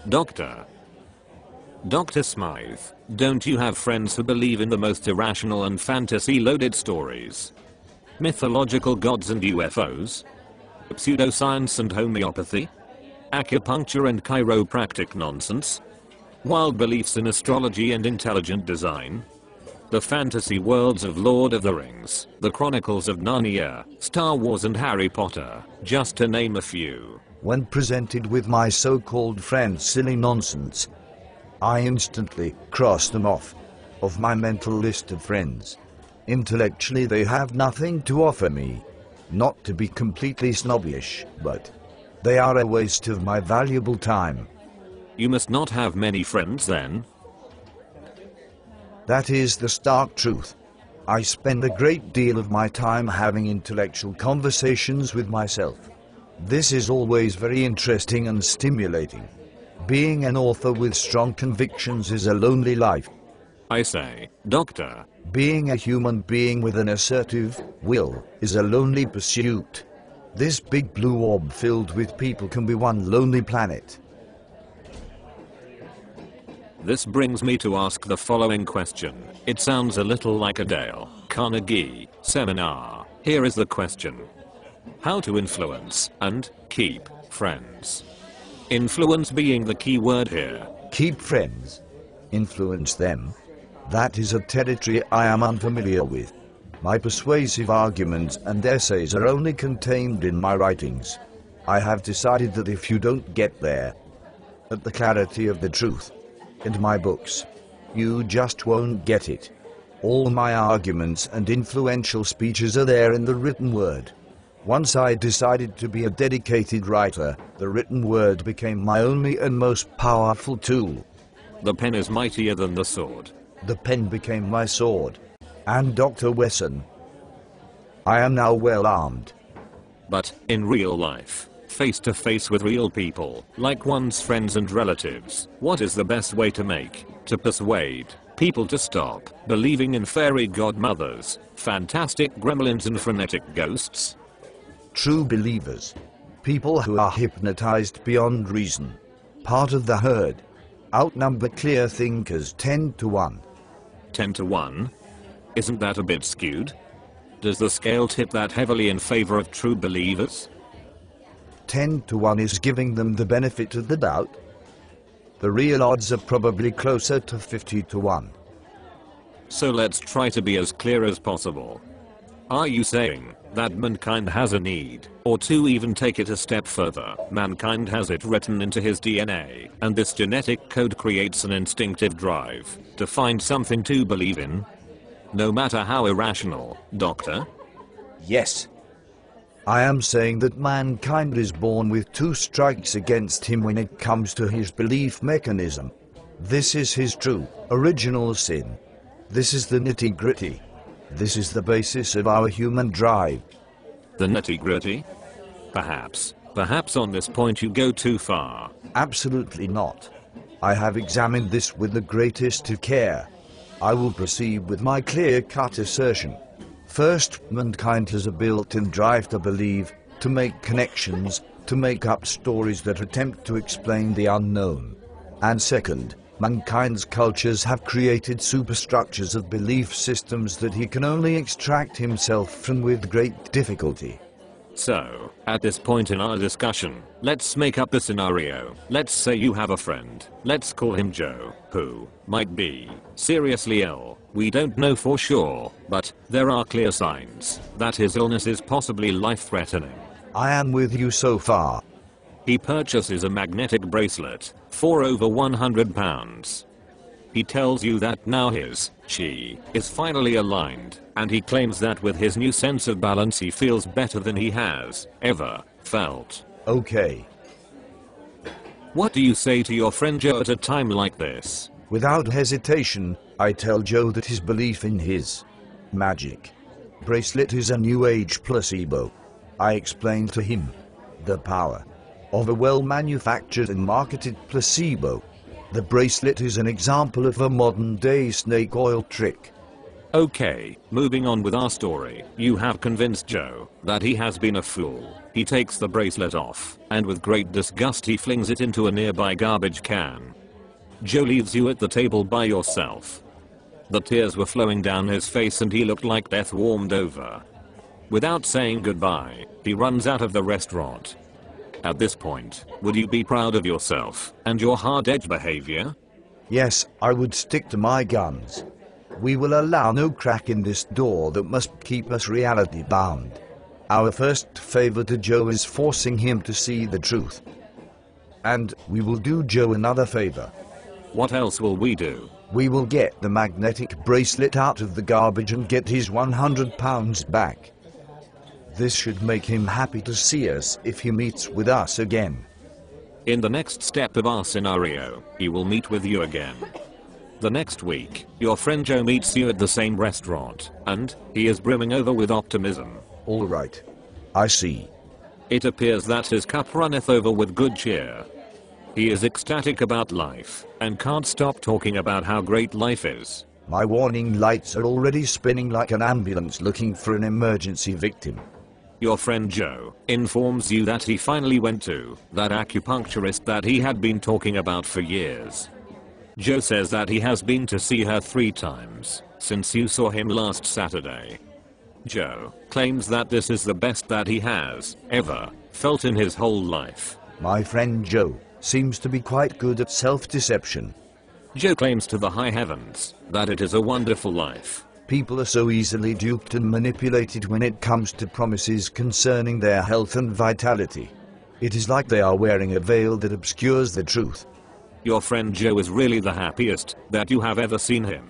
Doctor. Dr. Smythe, don't you have friends who believe in the most irrational and fantasy-loaded stories? Mythological gods and UFOs? Pseudoscience and homeopathy? Acupuncture and chiropractic nonsense? Wild beliefs in astrology and intelligent design? The fantasy worlds of Lord of the Rings, the Chronicles of Narnia, Star Wars and Harry Potter, just to name a few. When presented with my so-called friends' silly nonsense, I instantly cross them off of my mental list of friends. Intellectually they have nothing to offer me. Not to be completely snobbish, but they are a waste of my valuable time. You must not have many friends then. That is the stark truth. I spend a great deal of my time having intellectual conversations with myself. This is always very interesting and stimulating. Being an author with strong convictions is a lonely life. I say, Doctor. Being a human being with an assertive will is a lonely pursuit. This big blue orb filled with people can be one lonely planet. This brings me to ask the following question. It sounds a little like a Dale Carnegie seminar. Here is the question. How to influence and keep friends? Influence being the key word here. Keep friends. Influence them. That is a territory I am unfamiliar with. My persuasive arguments and essays are only contained in my writings. I have decided that if you don't get there, at the clarity of the truth, in my books, you just won't get it. All my arguments and influential speeches are there in the written word. Once I decided to be a dedicated writer, the written word became my only and most powerful tool. The pen is mightier than the sword. The pen became my sword. And Dr. Wesson. I am now well armed. But, in real life, face to face with real people, like one's friends and relatives, what is the best way to persuade people to stop believing in fairy godmothers, fantastic gremlins and frenetic ghosts? True believers. People who are hypnotized beyond reason. Part of the herd. Outnumber clear thinkers 10 to 1. 10 to 1? Isn't that a bit skewed? Does the scale tip that heavily in favor of true believers? 10 to 1 is giving them the benefit of the doubt. The real odds are probably closer to 50 to 1. So let's try to be as clear as possible. Are you saying that mankind has a need, or to even take it a step further, mankind has it written into his DNA, and this genetic code creates an instinctive drive to find something to believe in? No matter how irrational, Doctor? Yes. I am saying that mankind is born with 2 strikes against him when it comes to his belief mechanism. This is his true, original sin. This is the nitty-gritty. This is the basis of our human drive. The nitty-gritty? Perhaps on this point you go too far. Absolutely not. I have examined this with the greatest of care. I will proceed with my clear-cut assertion. First, mankind has a built-in drive to believe, to make connections, to make up stories that attempt to explain the unknown. And second, mankind's cultures have created superstructures of belief systems that he can only extract himself from with great difficulty. So, at this point in our discussion, let's make up a scenario. Let's say you have a friend, let's call him Joe, who might be seriously ill. We don't know for sure, but there are clear signs that his illness is possibly life-threatening. I am with you so far. He purchases a magnetic bracelet for over £100. He tells you that now his chi is finally aligned, and he claims that with his new sense of balance he feels better than he has ever felt. Okay. What do you say to your friend Joe at a time like this? Without hesitation, I tell Joe that his belief in his magic bracelet is a new age placebo. I explain to him the power of a well-manufactured and marketed placebo. The bracelet is an example of a modern-day snake oil trick. Okay, moving on with our story. You have convinced Joe that he has been a fool. He takes the bracelet off, and with great disgust he flings it into a nearby garbage can. Joe leaves you at the table by yourself. The tears were flowing down his face and he looked like death warmed over. Without saying goodbye, he runs out of the restaurant. At this point, would you be proud of yourself and your hard-edged behavior? Yes, I would stick to my guns. We will allow no crack in this door that must keep us reality bound. Our first favor to Joe is forcing him to see the truth. And we will do Joe another favor. What else will we do? We will get the magnetic bracelet out of the garbage and get his £100 back. This should make him happy to see us if he meets with us again. In the next step of our scenario, he will meet with you again. The next week, your friend Joe meets you at the same restaurant, and he is brimming over with optimism. All right. I see. It appears that his cup runneth over with good cheer. He is ecstatic about life, and can't stop talking about how great life is. My warning lights are already spinning like an ambulance looking for an emergency victim. Your friend Joe informs you that he finally went to that acupuncturist that he had been talking about for years. Joe says that he has been to see her 3 times since you saw him last Saturday. Joe claims that this is the best that he has ever felt in his whole life. My friend Joe seems to be quite good at self-deception. Joe claims to the high heavens that it is a wonderful life. People are so easily duped and manipulated when it comes to promises concerning their health and vitality. It is like they are wearing a veil that obscures the truth. Your friend Joe is really the happiest that you have ever seen him.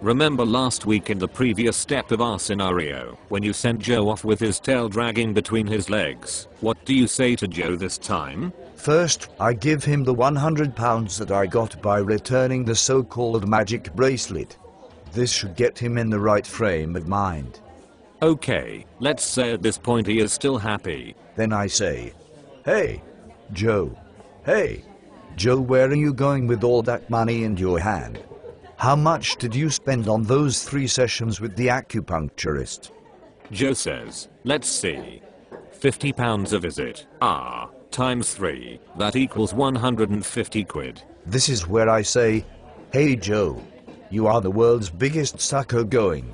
Remember last week in the previous step of our scenario, when you sent Joe off with his tail dragging between his legs? What do you say to Joe this time? First, I give him the £100 that I got by returning the so-called magic bracelet. This should get him in the right frame of mind. Okay, let's say at this point he is still happy. Then I say, "Hey, Joe. Hey, Joe, where are you going with all that money in your hand? How much did you spend on those 3 sessions with the acupuncturist?" Joe says, let's see. £50 a visit. Times 3. That equals 150 quid. This is where I say, "Hey Joe, you are the world's biggest sucker going."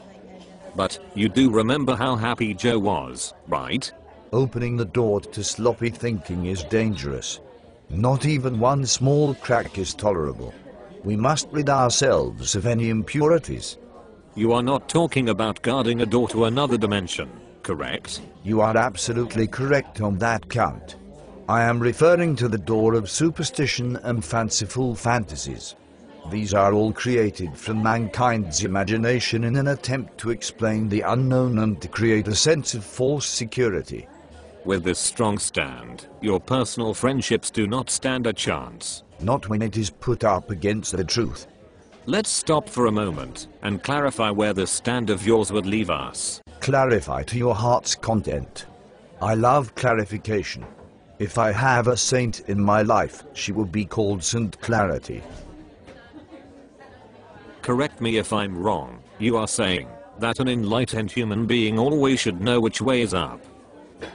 But you do remember how happy Joe was, right? Opening the door to sloppy thinking is dangerous. Not even one small crack is tolerable. We must rid ourselves of any impurities. You are not talking about guarding a door to another dimension, correct? You are absolutely correct on that count. I am referring to the door of superstition and fanciful fantasies. These are all created from mankind's imagination in an attempt to explain the unknown and to create a sense of false security. With this strong stand, your personal friendships do not stand a chance. Not when it is put up against the truth. Let's stop for a moment and clarify where this stand of yours would leave us. Clarify to your heart's content. I love clarification. If I have a saint in my life, she will be called Saint Clarity. Correct me if I'm wrong. You are saying that an enlightened human being always should know which way is up.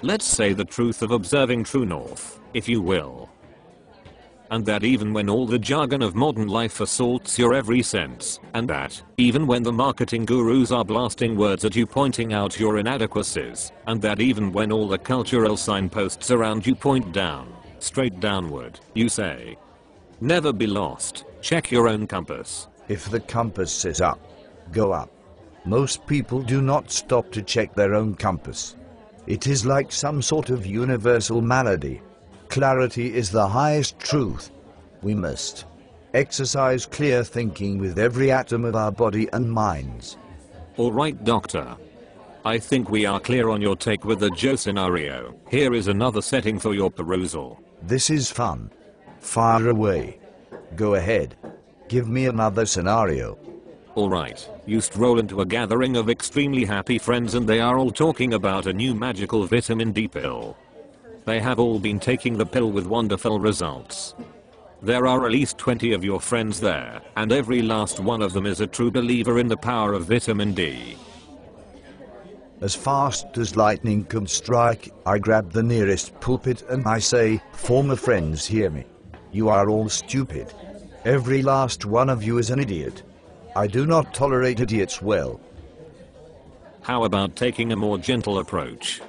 Let's say the truth of observing true north, if you will. And that even when all the jargon of modern life assaults your every sense, and that even when the marketing gurus are blasting words at you pointing out your inadequacies, and that even when all the cultural signposts around you point down, straight downward, you say, never be lost, check your own compass. If the compass says up, go up. Most people do not stop to check their own compass. It is like some sort of universal malady. Clarity is the highest truth. We must exercise clear thinking with every atom of our body and minds. Alright, Doctor. I think we are clear on your take with the Joe scenario. Here is another setting for your perusal. This is fun. Fire away. Go ahead. Give me another scenario. Alright, you stroll into a gathering of extremely happy friends and they are all talking about a new magical vitamin D pill. They have all been taking the pill with wonderful results. There are at least 20 of your friends there, and every last one of them is a true believer in the power of vitamin D. As fast as lightning can strike, I grab the nearest pulpit and I say, "Former friends, hear me. You are all stupid. Every last one of you is an idiot. I do not tolerate idiots well." How about taking a more gentle approach?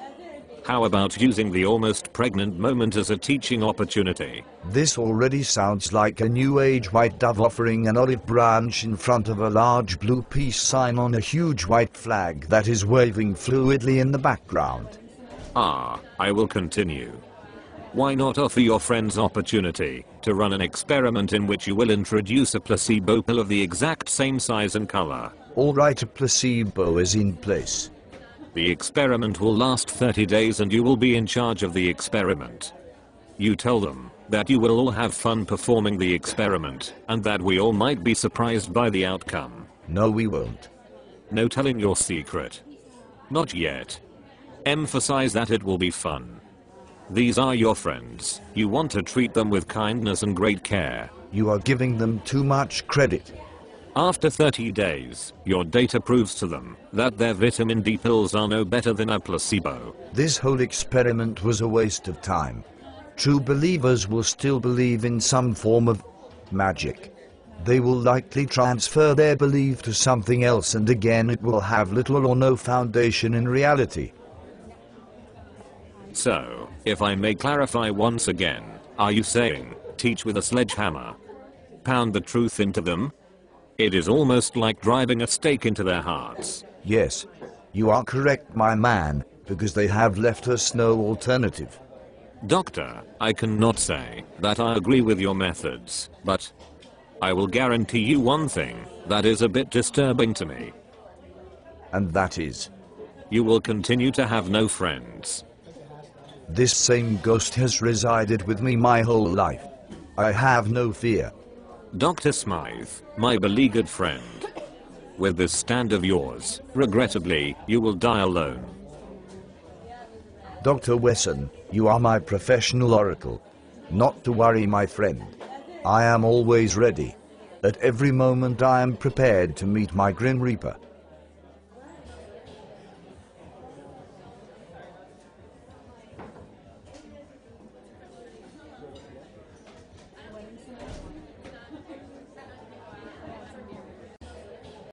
How about using the almost pregnant moment as a teaching opportunity? This already sounds like a new age white dove offering an olive branch in front of a large blue peace sign on a huge white flag that is waving fluidly in the background. I will continue. Why not offer your friends opportunity to run an experiment in which you will introduce a placebo pill of the exact same size and color? Alright, a placebo is in place. The experiment will last 30 days and you will be in charge of the experiment. You tell them that you will all have fun performing the experiment and that we all might be surprised by the outcome. No, we won't. No telling your secret. Not yet. Emphasize that it will be fun. These are your friends. You want to treat them with kindness and great care. You are giving them too much credit. After 30 days, your data proves to them that their vitamin D pills are no better than a placebo. This whole experiment was a waste of time. True believers will still believe in some form of magic. They will likely transfer their belief to something else, and again it will have little or no foundation in reality. So, if I may clarify once again, are you saying, teach with a sledgehammer? Pound the truth into them? It is almost like driving a stake into their hearts. Yes, you are correct, my man, because they have left us no alternative. Doctor, I cannot say that I agree with your methods, but I will guarantee you one thing that is a bit disturbing to me. And that is? You will continue to have no friends. This same ghost has resided with me my whole life. I have no fear. Dr. Smythe, my beleaguered friend. With this stand of yours, regrettably, you will die alone. Dr. Wesson, you are my professional oracle. Not to worry, my friend. I am always ready. At every moment I am prepared to meet my Grim Reaper.